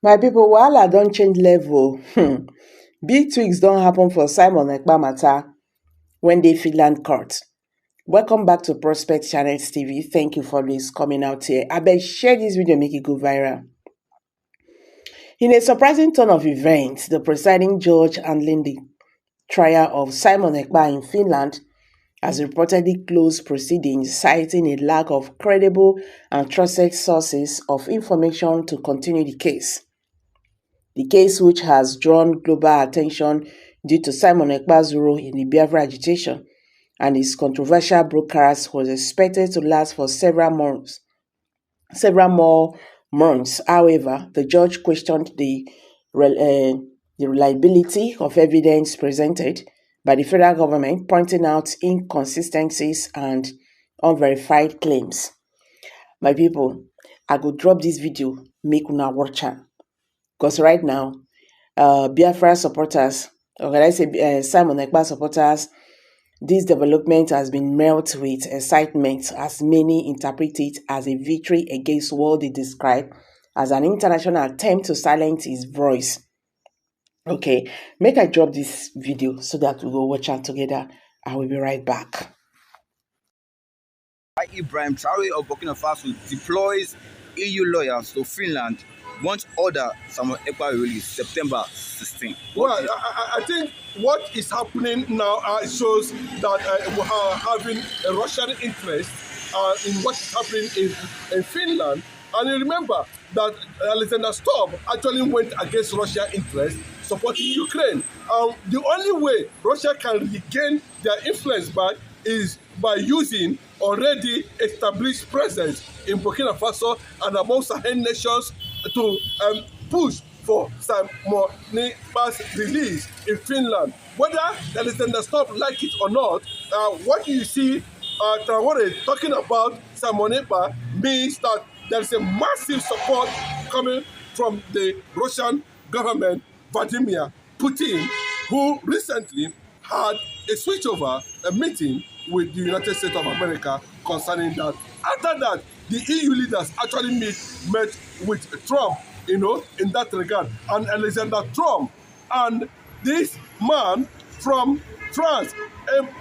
My people, wahala don change level. Big tweaks don't happen for Simon Ekpa matter when they Finland court. Welcome back to Prospect Channels TV. Thank you for always coming out here. I bet share this video, make it go viral. In a surprising turn of events, the presiding judge handling the trial of Simon Ekpa in Finland has reportedly closed proceedings, citing a lack of credible and trusted sources of information to continue the case. The case, which has drawn global attention due to Simon Ekpa's role in the Biafra agitation and his controversial broadcast, was expected to last for several more months. However, the judge questioned the reliability of evidence presented by the federal government, pointing out inconsistencies and unverified claims. My people, I go drop this video, make una watch am, because right now, Biafra supporters, or can I say Simon Ekpa supporters, this development has been met with excitement, as many interpret it as a victory against what they describe as an international attempt to silence his voice. Okay, make I drop this video so that we go watch it together. I will be right back. Ibrahim Traore of Burkina Faso deploys EU lawyers to Finland, wants order Samuel Ekpa release September 16. Well, I think what is happening now shows that we are having a Russian interest in what is happening in Finland. And you remember that Alexander Stubb actually went against Russia's interest supporting Ukraine. The only way Russia can regain their influence back is by using already established presence in Burkina Faso and among Sahel nations to push for Simon Ekpa's release in Finland. Whether Alexander Stubb like it or not, what you see Traore talking about Simon Ekpa means that there is a massive support coming from the Russian government, Vladimir Putin, who recently had a switchover, a meeting with the United States of America concerning that. After that, the EU leaders actually met with Trump, in that regard. And Alexander Trump and this man from France,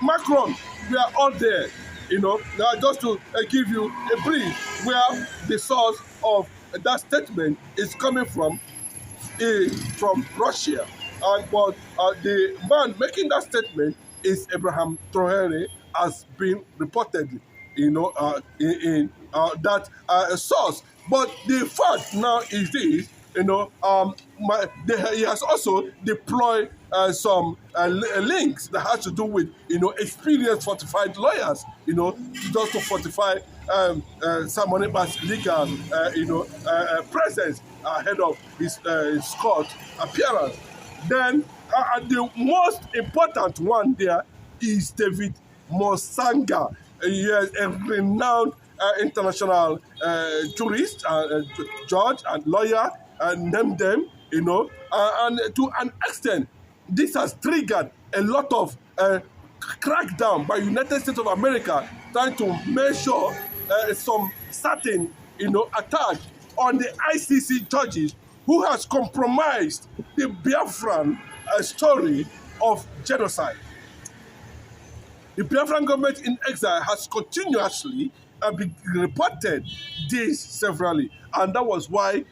Macron, they are all there. Now just to give you a brief where the source of that statement is coming from Russia. But the man making that statement is Abraham Traore, has been reportedly, in that source. But the fact now is this, he has also deployed some links that has to do with, experienced fortified lawyers, just to fortify Simon Ekpa's legal, presence ahead of his court appearance. Then the most important one there is David Mosanga. He is a renowned international jurist, judge and lawyer, name them, and to an extent, this has triggered a lot of crackdown by United States of America, trying to measure some certain, attack on the ICC judges who has compromised the Biafran story of genocide. The Biafran government in exile has continuously reported this severally, and that was why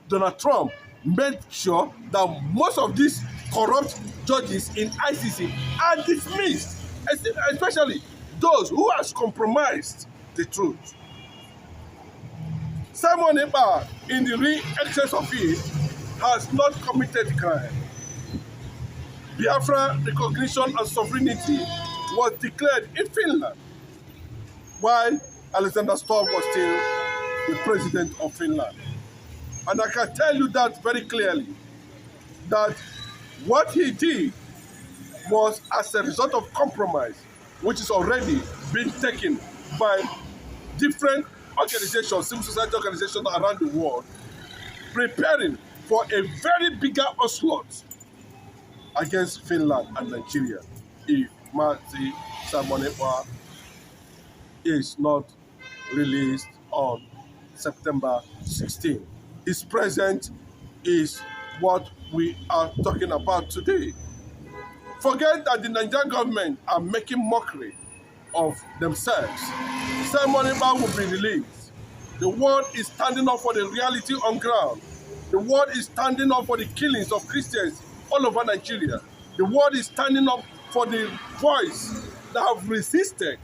Donald Trump made sure that most of these corrupt judges in ICC are dismissed, especially those who has compromised the truth. Simon Ekpa, in the real excess of it, has not committed crime. Biafra recognition and sovereignty was declared in Finland, while Alexander Stubb was still the president of Finland. And I can tell you that very clearly, that what he did was as a result of compromise, which is already being taken by different organizations, civil society organizations around the world, preparing for a very bigger onslaught against Finland and Nigeria if Simon Ekpa is not released on September 16. is present is what we are talking about today. Forget that the Nigerian government are making mockery of themselves. Simon Ekpa will be released. The world is standing up for the reality on ground. The world is standing up for the killings of Christians all over Nigeria. The world is standing up for the voice that have resisted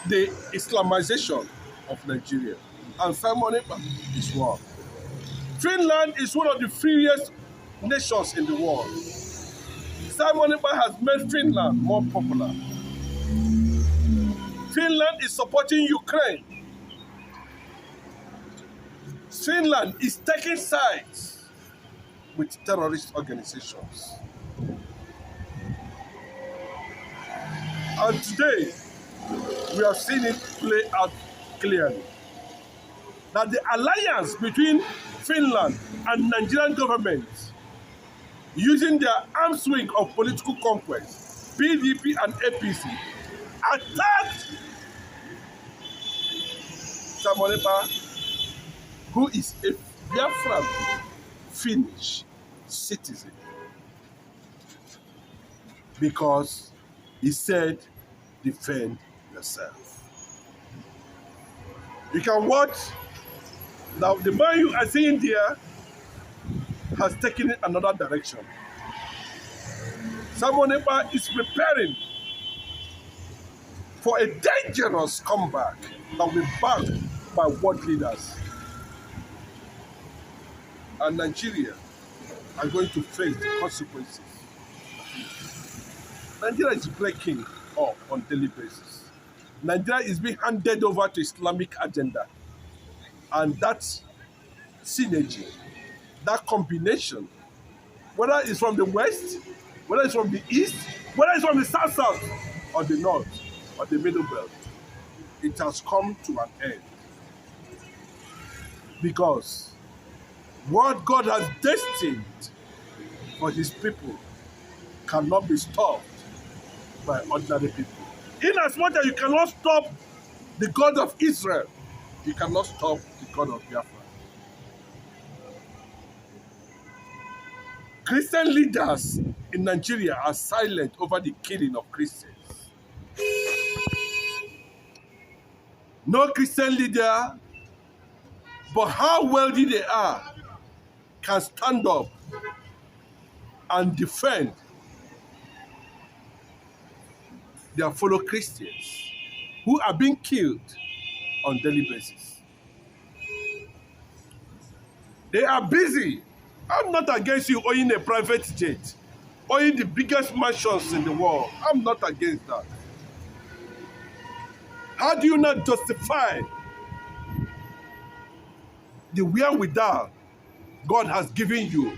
the Islamization of Nigeria. And Simon Ekpa is one. Finland is one of the freest nations in the world. Simon Ekpa has made Finland more popular. Finland is supporting Ukraine. Finland is taking sides with terrorist organizations. And today, we have seen it play out clearly that the alliance between Finland and Nigerian government, using their arms wing of political conquest, PDP and APC, attacked Simon Ekpa, who is a Biafran Finnish citizen, because he said, defend yourself. You can watch. Now, the man you are seeing there has taken it another direction. Simon Ekpa is preparing for a dangerous comeback that will be backed by world leaders. And Nigeria are going to face the consequences. Nigeria is breaking up on a daily basis. Nigeria is being handed over to Islamic agenda. And that synergy, that combination, whether it's from the west, whether it's from the east, whether it's from the south, or the north, or the middle belt, it has come to an end. Because what God has destined for his people cannot be stopped by ordinary people. In as much as you cannot stop the God of Israel, you cannot stop the God of Biafra. Christian leaders in Nigeria are silent over the killing of Christians. No Christian leader, but how wealthy they are, can stand up and defend their fellow Christians who are being killed on a daily basis. They are busy. I'm not against you owning a private jet, owning the biggest mansions in the world. I'm not against that. How do you not justify the wherewithal God has given you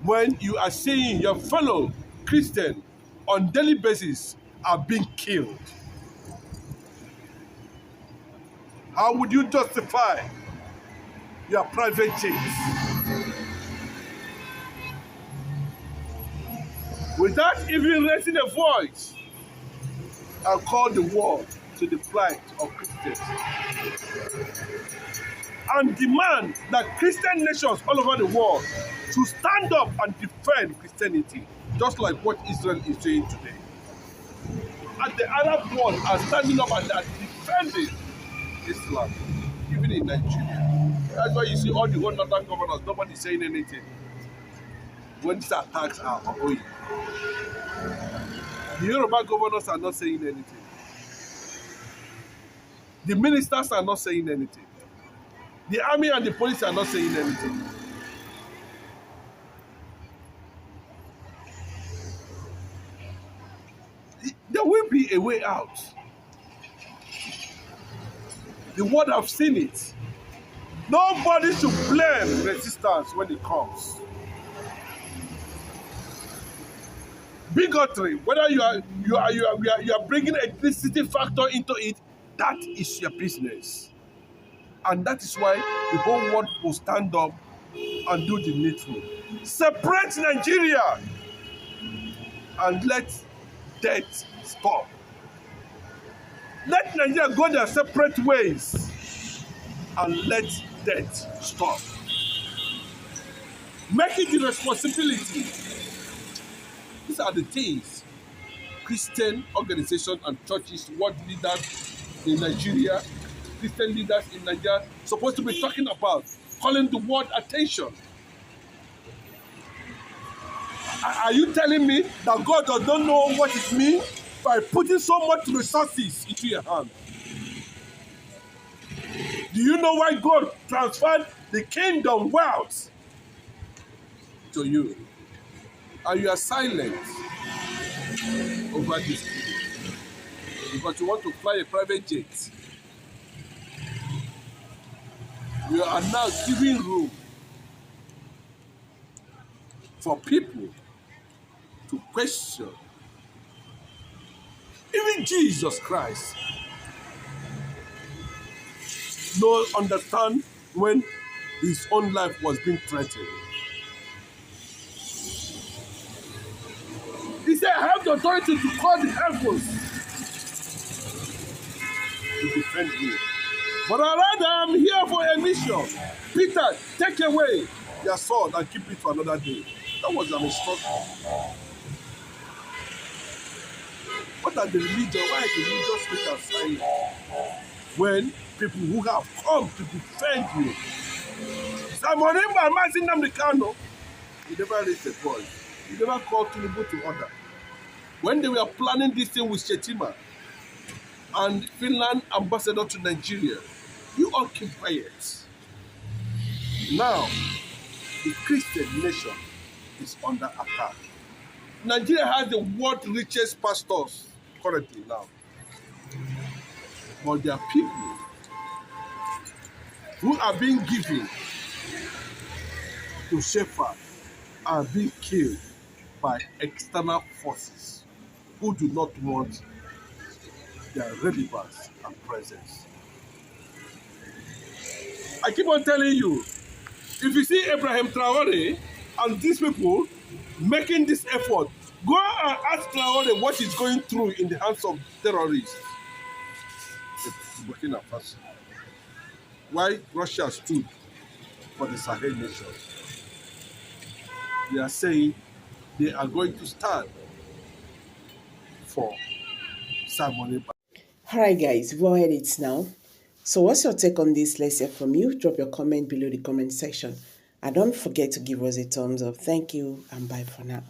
when you are seeing your fellow Christian on a daily basis are being killed? How would you justify your private jets without even raising a voice and call the world to the plight of Christians and demand that Christian nations all over the world to stand up and defend Christianity, just like what Israel is doing today? And the Arab world are standing up and are defending Islam, even in Nigeria. That's why you see all the one northern governors, nobody saying anything when these attacks are ongoing. The Yoruba governors are not saying anything. The ministers are not saying anything. The army and the police are not saying anything. There will be a way out. The world have seen it. Nobody should blame resistance when it comes. Bigotry, whether you are bringing ethnicity factor into it, that is your business. And that is why the whole world will stand up and do the needful. Separate Nigeria and let death stop. Let Nigeria go their separate ways and let death stop. Make it the responsibility. These are the things Christian organizations and churches, world leaders in Nigeria, Christian leaders in Nigeria, supposed to be talking about, calling the world attention. Are you telling me that God does not know what it means by putting so much resources into your hand? Do you know why God transferred the kingdom wealth to you? And you are silent over this because you want to fly a private jet. You are now giving room for people to question. Even Jesus Christ no understand when his own life was being threatened. He said, I have the authority to call the heavens to defend you. But rather I'm here for a mission. Peter, take away your sword and keep it for another day. That was an instruction. What are the religion? Why the religious leaders silent when people who have come to defend you? Simon Imba and Martin Namdekano, he never raised a voice. He never called Tinubu to order. When they were planning this thing with Shetima and Finland ambassador to Nigeria, you all keep quiet. Now, the Christian nation is under attack. Nigeria has the world's richest pastors currently now. But there are people who are being given to shepherd are being killed by external forces who do not want their relevance and presence. I keep on telling you, if you see Abraham Traore and these people making this effort, go and ask Traore what he's going through in the hands of terrorists. Burkina Faso. Why Russia stood for the Sahel nation. They are saying they are going to stand for Simon Ekpa. Alright guys, we've all heard it now. So what's your take on this? Let's hear from you. Drop your comment below the comment section. And don't forget to give us a thumbs up. Thank you and bye for now.